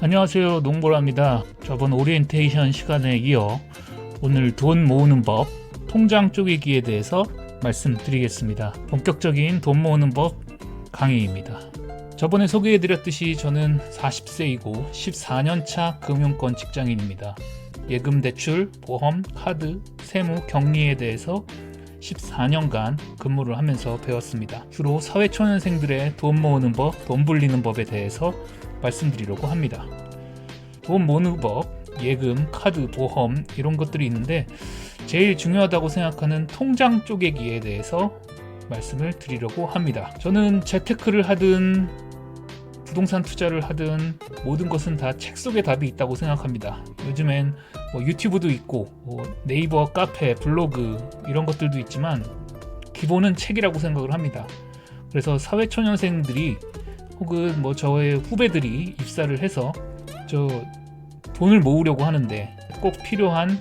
안녕하세요, 농보라입니다. 저번 오리엔테이션 시간에 이어 오늘 돈 모으는 법, 통장 쪼개기에 대해서 말씀드리겠습니다. 본격적인 돈 모으는 법 강의입니다. 저번에 소개해드렸듯이 저는 40세이고 14년차 금융권 직장인입니다. 예금, 대출, 보험, 카드, 세무, 격리에 대해서 14년간 근무를 하면서 배웠습니다. 주로 사회초년생들의 돈 모으는 법, 돈 불리는 법에 대해서 말씀드리려고 합니다. 돈 모으는 법, 예금, 카드, 보험 이런 것들이 있는데 제일 중요하다고 생각하는 통장 쪼개기에 대해서 말씀을 드리려고 합니다. 저는 재테크를 하든 부동산 투자를 하든 모든 것은 다 책 속에 답이 있다고 생각합니다. 요즘엔 유튜브도 있고 네이버, 카페, 블로그 이런 것들도 있지만 기본은 책이라고 생각을 합니다. 그래서 사회초년생들이 혹은 저의 후배들이 입사를 해서 돈을 모으려고 하는데 꼭 필요한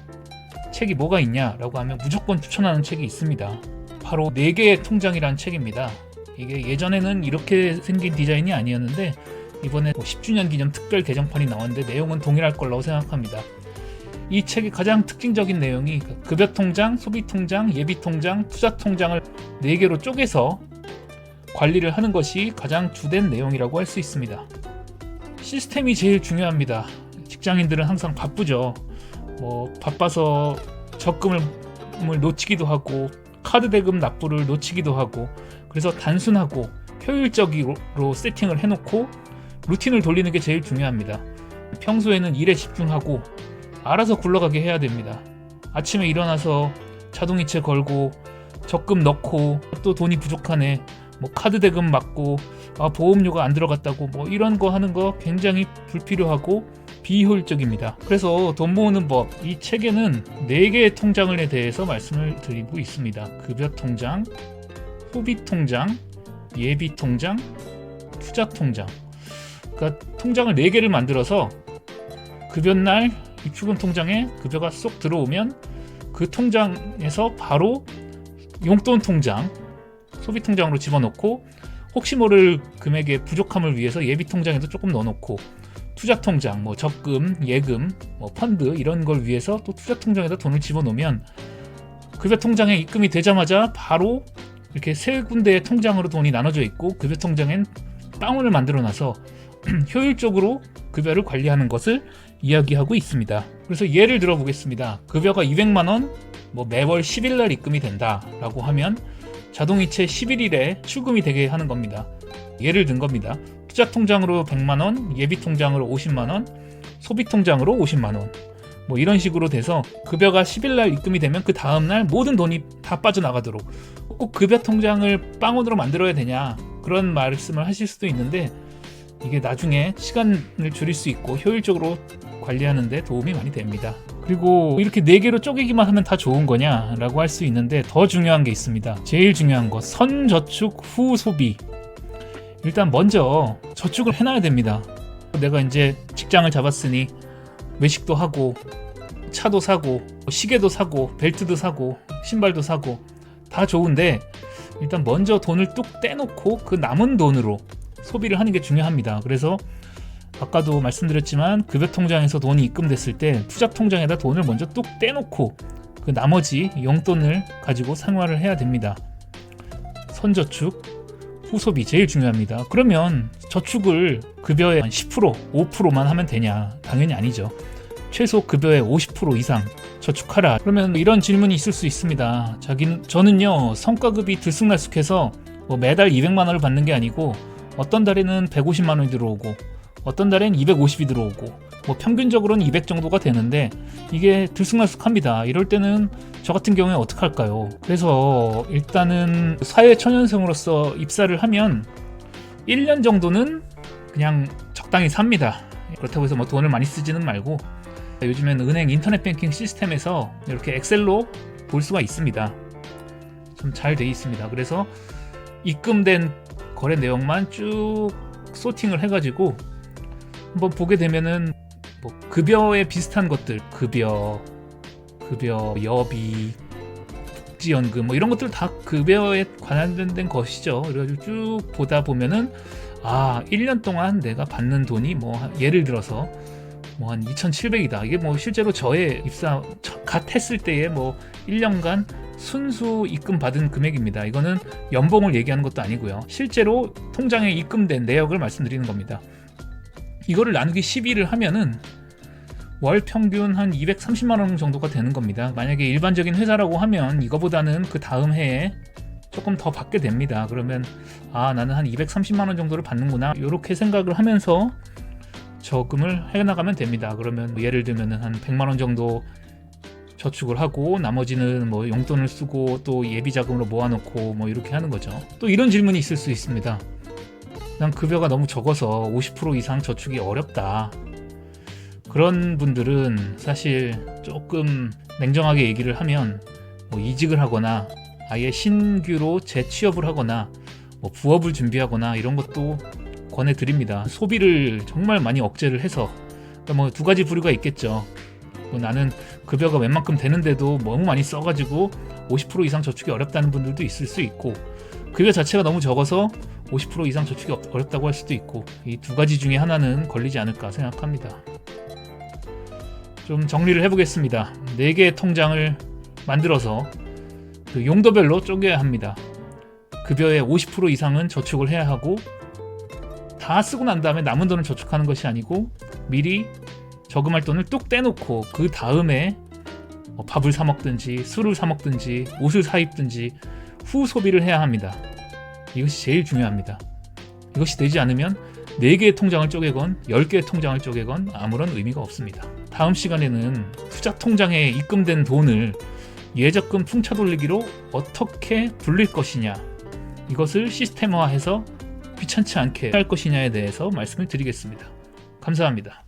책이 뭐가 있냐라고 하면 무조건 추천하는 책이 있습니다. 바로 4개의 통장이라는 책입니다. 이게 예전에는 이렇게 생긴 디자인이 아니었는데 이번에 10주년 기념 특별 개정판이 나왔는데 내용은 동일할 거라고 생각합니다. 이 책의 가장 특징적인 내용이 급여통장, 소비통장, 예비통장, 투자통장을 4개로 쪼개서 관리를 하는 것이 가장 주된 내용이라고 할 수 있습니다. 시스템이 제일 중요합니다. 직장인들은 항상 바쁘죠. 바빠서 적금을 놓치기도 하고 카드 대금 납부를 놓치기도 하고 그래서 단순하고 효율적으로 세팅을 해놓고 루틴을 돌리는 게 제일 중요합니다. 평소에는 일에 집중하고 알아서 굴러가게 해야 됩니다. 아침에 일어나서 자동이체 걸고 적금 넣고 또 돈이 부족하네 카드 대금 맞고 보험료가 안 들어갔다고 이런 거 하는 거 굉장히 불필요하고 비효율적입니다. 그래서 돈 모으는 법, 이 책에는 4개의 통장에 대해서 말씀을 드리고 있습니다. 급여통장, 소비통장, 예비통장, 투자통장. 그러니까 통장을 4개를 만들어서 급여날 입출금 통장에 급여가 쏙 들어오면 그 통장에서 바로 용돈 통장, 소비통장으로 집어넣고 혹시 모를 금액의 부족함을 위해서 예비통장에도 조금 넣어놓고 투자통장, 적금, 예금, 펀드 이런 걸 위해서 또 투자통장에다 돈을 집어넣으면 급여통장에 입금이 되자마자 바로 이렇게 3군데의 통장으로 돈이 나눠져 있고 급여통장엔 다운을 만들어놔서 효율적으로 급여를 관리하는 것을 이야기하고 있습니다. 그래서 예를 들어 보겠습니다. 급여가 200만원 매월 10일날 입금이 된다라고 하면 자동이체 11일에 출금이 되게 하는 겁니다. 예를 든 겁니다. 투자통장으로 100만원, 예비통장으로 50만원, 소비통장으로 50만원 이런 식으로 돼서 급여가 10일날 입금이 되면 그 다음날 모든 돈이 다 빠져나가도록 꼭 급여통장을 빵원으로 만들어야 되냐 그런 말씀을 하실 수도 있는데 이게 나중에 시간을 줄일 수 있고 효율적으로 관리하는 데 도움이 많이 됩니다. 그리고 이렇게 4개로 쪼개기만 하면 다 좋은 거냐 라고 할 수 있는데 더 중요한 게 있습니다. 제일 중요한 거 선저축 후 소비. 일단 먼저 저축을 해놔야 됩니다. 내가 이제 직장을 잡았으니 외식도 하고 차도 사고 시계도 사고 벨트도 사고 신발도 사고 다 좋은데 일단 먼저 돈을 뚝 떼놓고 그 남은 돈으로 소비를 하는 게 중요합니다. 그래서 아까도 말씀드렸지만 급여통장에서 돈이 입금됐을 때 투자통장에다 돈을 먼저 뚝 떼놓고 그 나머지 용돈을 가지고 생활을 해야 됩니다. 선저축, 후소비 제일 중요합니다. 그러면 저축을 급여의 10%, 5%만 하면 되냐? 당연히 아니죠. 최소 급여의 50% 이상 저축하라. 그러면 이런 질문이 있을 수 있습니다. 저는요 성과급이 들쑥날쑥해서 매달 200만 원을 받는 게 아니고 어떤 달에는 150만 원이 들어오고 어떤 달엔 250이 들어오고 평균적으로는 200 정도가 되는데 이게 들쑥날쑥합니다. 이럴 때는 저 같은 경우에 어떻게 할까요? 그래서 일단은 사회초년생으로서 입사를 하면 1년 정도는 그냥 적당히 삽니다. 그렇다고 해서 돈을 많이 쓰지는 말고 요즘엔 은행 인터넷 뱅킹 시스템에서 이렇게 엑셀로 볼 수가 있습니다. 좀 잘 돼 있습니다. 그래서 입금된 거래 내용만 쭉 소팅을 해가지고 한번 보게 되면은 급여에 비슷한 것들, 급여, 여비, 복지연금 이런 것들 다 급여에 관련된 것이죠. 그래가지고 쭉 보다 보면은 아, 1년 동안 내가 받는 돈이 예를 들어서 한 2,700이다. 이게 실제로 저의 입사 갓 했을 때에 1년간 순수 입금 받은 금액입니다. 이거는 연봉을 얘기하는 것도 아니고요. 실제로 통장에 입금된 내역을 말씀드리는 겁니다. 이거를 나누기 12를 하면은 월 평균 한 230만 원 정도가 되는 겁니다. 만약에 일반적인 회사라고 하면 이거보다는 그 다음 해에 조금 더 받게 됩니다. 그러면 나는 한 230만 원 정도를 받는구나, 이렇게 생각을 하면서 저금을 해나가면 됩니다. 그러면 예를 들면 한 100만 원 정도 저축을 하고 나머지는 용돈을 쓰고 또 예비 자금으로 모아놓고 이렇게 하는 거죠. 또 이런 질문이 있을 수 있습니다. 난 급여가 너무 적어서 50% 이상 저축이 어렵다. 그런 분들은 사실 조금 냉정하게 얘기를 하면 이직을 하거나 아예 신규로 재취업을 하거나 부업을 준비하거나 이런 것도 권해드립니다. 소비를 정말 많이 억제를 해서, 그러니까 두 가지 부류가 있겠죠. 나는 급여가 웬만큼 되는데도 너무 많이 써가지고 50% 이상 저축이 어렵다는 분들도 있을 수 있고, 급여 자체가 너무 적어서 50% 이상 저축이 어렵다고 할 수도 있고, 이 두 가지 중에 하나는 걸리지 않을까 생각합니다. 좀 정리를 해보겠습니다. 4개의 통장을 만들어서 그 용도별로 쪼개야 합니다. 급여의 50% 이상은 저축을 해야 하고, 다 쓰고 난 다음에 남은 돈을 저축하는 것이 아니고 미리 저금할 돈을 뚝 떼놓고 그 다음에 밥을 사 먹든지 술을 사 먹든지 옷을 사 입든지 후 소비를 해야 합니다. 이것이 제일 중요합니다. 이것이 되지 않으면 4개의 통장을 쪼개건 10개의 통장을 쪼개건 아무런 의미가 없습니다. 다음 시간에는 투자 통장에 입금된 돈을 예적금 풍차 돌리기로 어떻게 불릴 것이냐, 이것을 시스템화해서 귀찮지 않게 할 것이냐에 대해서 말씀을 드리겠습니다. 감사합니다.